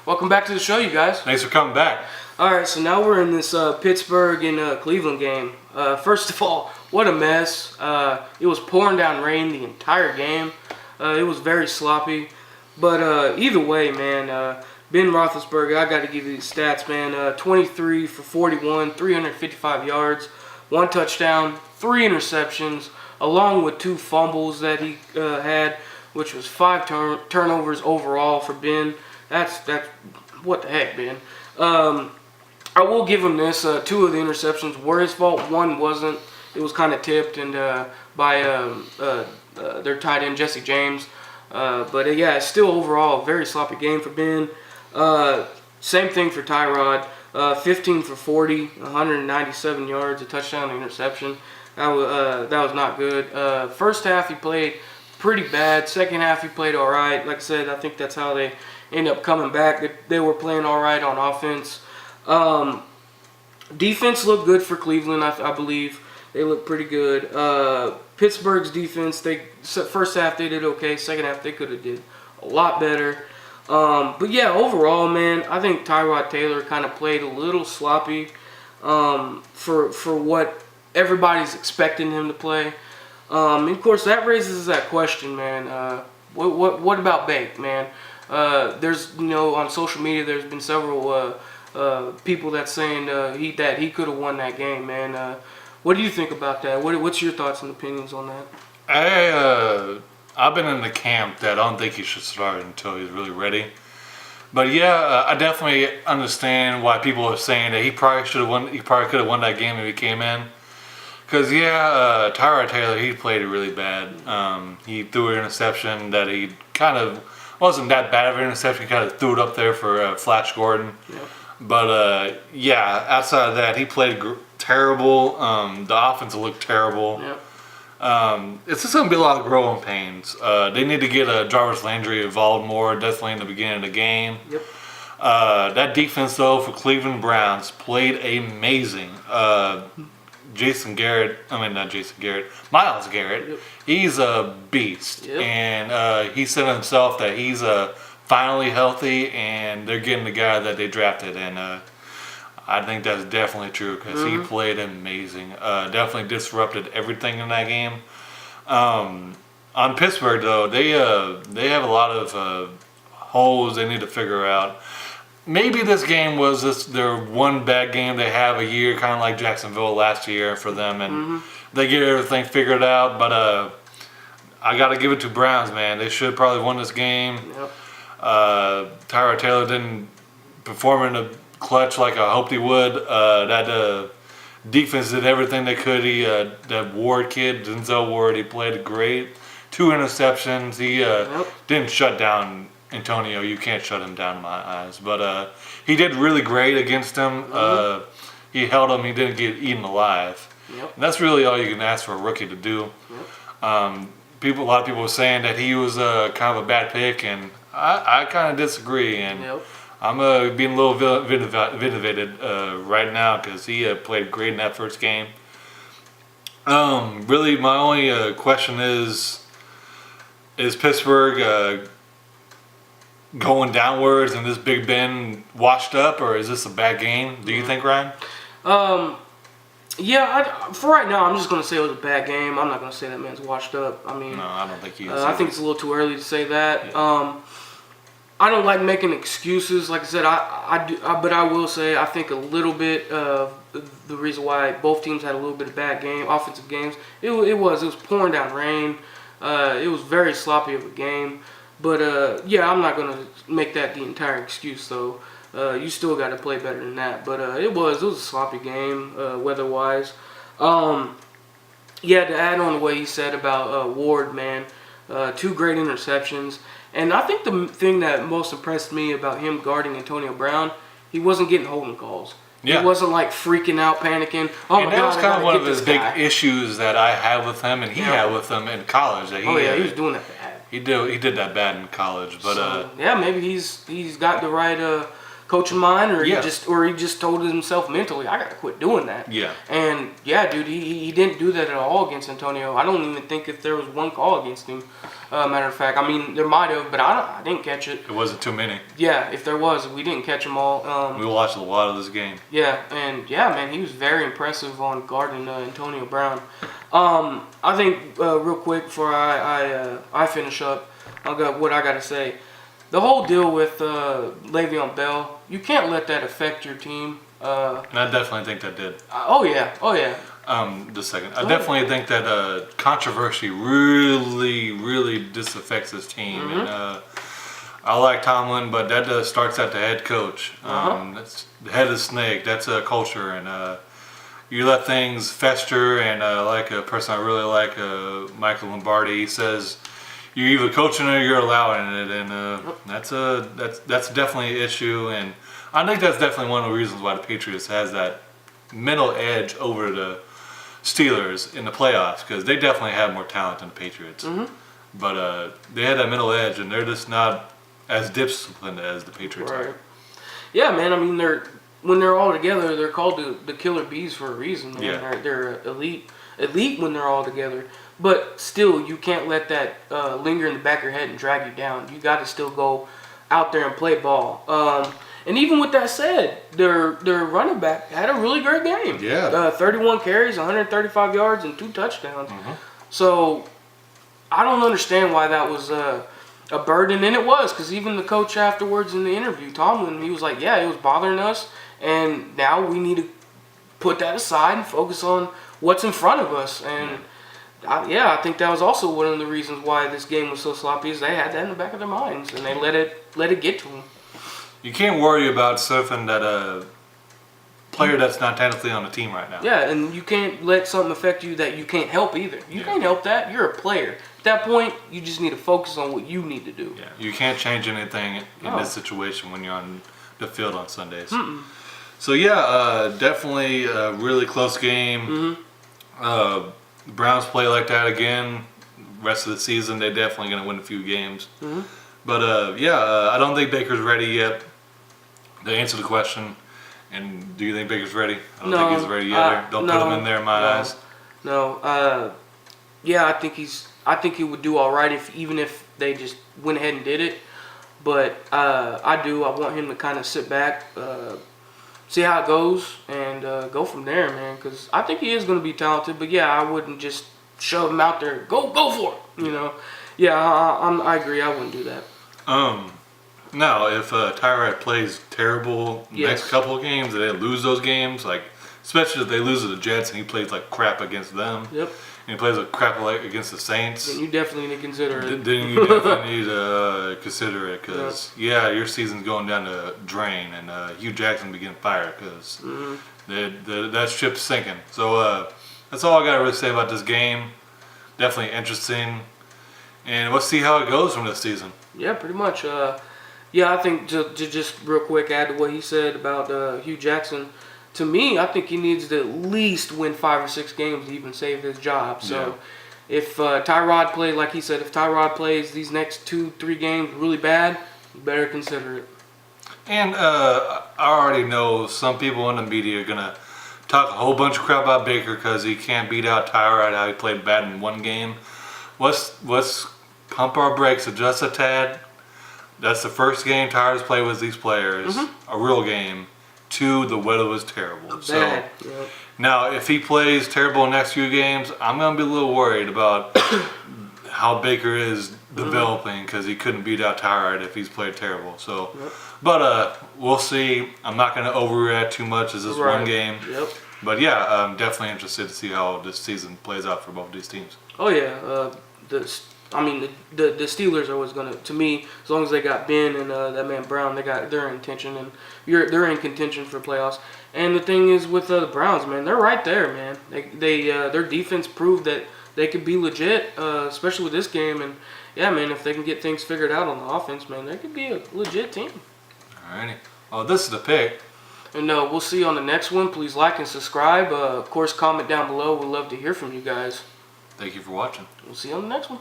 Welcome back to the show, you guys. Thanks for coming back. All right, so now we're in this Pittsburgh and Cleveland game. First of all, what a mess. It was pouring down rain the entire game. It was very sloppy. But either way, man, Ben Roethlisberger, I got to give you the stats, man. 23 for 41, 355 yards, 1 touchdown, 3 interceptions, along with 2 fumbles that he had, which was 5 turnovers overall for Ben. That's what the heck, Ben. I will give him this. 2 of the interceptions were his fault. 1 wasn't. It was kind of tipped and by their tight end, Jesse James. But yeah, it's still overall a very sloppy game for Ben. Same thing for Tyrod. 15 for 40, 197 yards, a touchdown, an interception. That was not good. First half he played pretty bad. Second half he played all right. Like I said, I think that's how they end up coming back. They were playing all right on offense. Defense looked good for Cleveland, I believe. They looked pretty good. Pittsburgh's defense, first half they did okay. Second half they could have did a lot better. But yeah, overall, man, I think Tyrod Taylor kind of played a little sloppy for what everybody's expecting him to play. And of course, that raises that question, man. What about Bake, man? There's, on social media, there's been several people that's saying he could have won that game, man. What do you think about that? What's your thoughts and opinions on that? I've been in the camp that I don't think he should start until he's really ready. But yeah, I definitely understand why people are saying that he probably should have won. He probably could have won that game if he came in. Because Tyrod Taylor, he played it really bad. He threw an interception that he kind of wasn't that bad of an interception. He kind of threw it up there for Flash Gordon. Yep. But outside of that, he played terrible. The offense looked terrible. Yep. It's just going to be a lot of growing pains. They need to get Jarvis Landry involved more, definitely in the beginning of the game. Yep. That defense, though, for Cleveland Browns played amazing. Myles Garrett, yep. He's a beast. Yep. And he said himself that he's finally healthy, and they're getting the guy that they drafted. And I think that's definitely true because he played amazing. Definitely disrupted everything in that game. On Pittsburgh, though, they have a lot of holes they need to figure out. Maybe this game was their one bad game they have a year, kind of like Jacksonville last year for them, and they get everything figured out. But I got to give it to Browns, man. They should probably won this game. Yep. Tyrod Taylor didn't perform in the clutch like I hoped he would. That defense did everything they could. That Ward kid, Denzel Ward, he played great. 2 interceptions. He didn't shut down Antonio. You can't shut him down in my eyes. But he did really great against him. He held him. He didn't get eaten alive. Yep. And that's really all you can ask for a rookie to do. Yep. A lot of people were saying that he was kind of a bad pick, and I kind of disagree. And Yep. I'm being a little vindicated right now because he played great in that first game. Really, my only question is Pittsburgh going downwards and this Big Ben washed up, or is this a bad game? Do you think, Ryan? Yeah, for right now, I'm just going to say it was a bad game. I'm not going to say that man's washed up. I mean, no, I don't think he is. I think it's a little too early to say that. Yeah. I don't like making excuses. Like I said, but I will say I think a little bit of the reason why both teams had a little bit of bad offensive games. It was pouring down rain. It was very sloppy of a game. But yeah, I'm not gonna make that the entire excuse though. You still got to play better than that. But it was a sloppy game weather-wise. Yeah, to add on what he said about Ward, man, 2 great interceptions. And I think the thing that most impressed me about him guarding Antonio Brown, he wasn't getting holding calls. Yeah. He wasn't like freaking out, panicking. Oh my God! That was kind of one of his big issues that I have with him, and he had with him in college. That he was doing that bad. He did that bad in college, but yeah, maybe he's got the right coaching mind, or Yeah. he just told himself mentally, I gotta quit doing that. Yeah. And yeah, dude, he didn't do that at all against Antonio. I don't even think if there was one call against him. Matter of fact, I mean there might have, but I didn't catch it. It wasn't too many. Yeah, if there was, we didn't catch them all. We watched a lot of this game. Yeah, and yeah, man, he was very impressive on guarding Antonio Brown. I think real quick before I finish up, what I gotta say. The whole deal with Le'Veon Bell, you can't let that affect your team. And I definitely think that did. Oh yeah. Just a second. I definitely think that controversy really disaffects his team. Mm-hmm. And I like Tomlin, but that starts at the head coach. That's the head of the snake. That's a culture, and you let things fester. And like a person I really like, Michael Lombardi, he says, you're either coaching or you're allowing it, and that's definitely an issue. And I think that's definitely one of the reasons why the Patriots has that mental edge over the Steelers in the playoffs, because they definitely have more talent than the Patriots. Mm-hmm. But they had that mental edge, and they're just not as disciplined as the Patriots Right. are. Yeah, man. I mean, when they're all together, they're called the Killer Bees for a reason. Man. Yeah. They're elite when they're all together. But still, you can't let that linger in the back of your head and drag you down. You got to still go out there and play ball. And even with that said, their running back had a really great game. Yeah. 31 carries, 135 yards, and 2 touchdowns. Mm-hmm. So I don't understand why that was a burden, and it was, because even the coach afterwards in the interview, Tomlin, he was like, yeah, it was bothering us, and now we need to put that aside and focus on what's in front of us. And I think that was also one of the reasons why this game was so sloppy, is they had that in the back of their minds, and they let it get to them. You can't worry about surfing that player that's not technically on the team right now. Yeah, and you can't let something affect you that you can't help either. You can't help that. You're a player. At that point, you just need to focus on what you need to do. Yeah, you can't change anything in this situation when you're on the field on Sundays. Mm-mm. So yeah, definitely a really close game. Mm-hmm. The Browns play like that again. Rest of the season, they're definitely going to win a few games. Mm-hmm. But I don't think Baker's ready yet to answer the question. And do you think Baker's ready? I don't think he's ready yet. Don't put him in there in my eyes. No. Yeah, I think he would do all right even if they just went ahead and did it. But I want him to kind of sit back, see how it goes, and go from there, man. Because I think he is going to be talented. But yeah, I wouldn't just shove him out there. Go for it. You know. Yeah, I agree. I wouldn't do that. Now, if Tyrod plays terrible next couple of games, and they lose those games, like especially if they lose to the Jets and he plays like crap against them, Yep. and he plays like crap against the Saints, Then you definitely need to consider it. then you definitely need to consider it, because your season's going down the drain, and Hugh Jackson be getting fired because that ship's sinking. So that's all I got to really say about this game. Definitely interesting, and let's see how it goes from this season. Yeah, pretty much. I think to just real quick add to what he said about Hugh Jackson. To me, I think he needs to at least win 5 or 6 games to even save his job. So if Tyrod plays, like he said, if Tyrod plays these next 2-3 games really bad, you better consider it. And I already know some people in the media are going to talk a whole bunch of crap about Baker because he can't beat out Tyrod, how he played bad in one game. Let's pump our brakes just a tad. That's the first game Tyrod's played with these players, a real game. 2, the weather was terrible. Bad. So now, if he plays terrible in the next few games, I'm going to be a little worried about how Baker is developing, because he couldn't beat out Tyrod if he's played terrible. So, but we'll see. I'm not going to overreact too much as this one game. Yep. But yeah, I'm definitely interested to see how this season plays out for both of these teams. Oh yeah, the Steelers are always gonna, to me, as long as they got Ben and that man Brown, they're in contention, and they're in contention for playoffs. And the thing is with the Browns, man, they're right there, man. Their defense proved that they could be legit, especially with this game. And yeah, man, if they can get things figured out on the offense, man, they could be a legit team. Alrighty. Well, this is the pick. And we'll see you on the next one. Please like and subscribe. Of course, comment down below. We'd love to hear from you guys. Thank you for watching. We'll see you on the next one.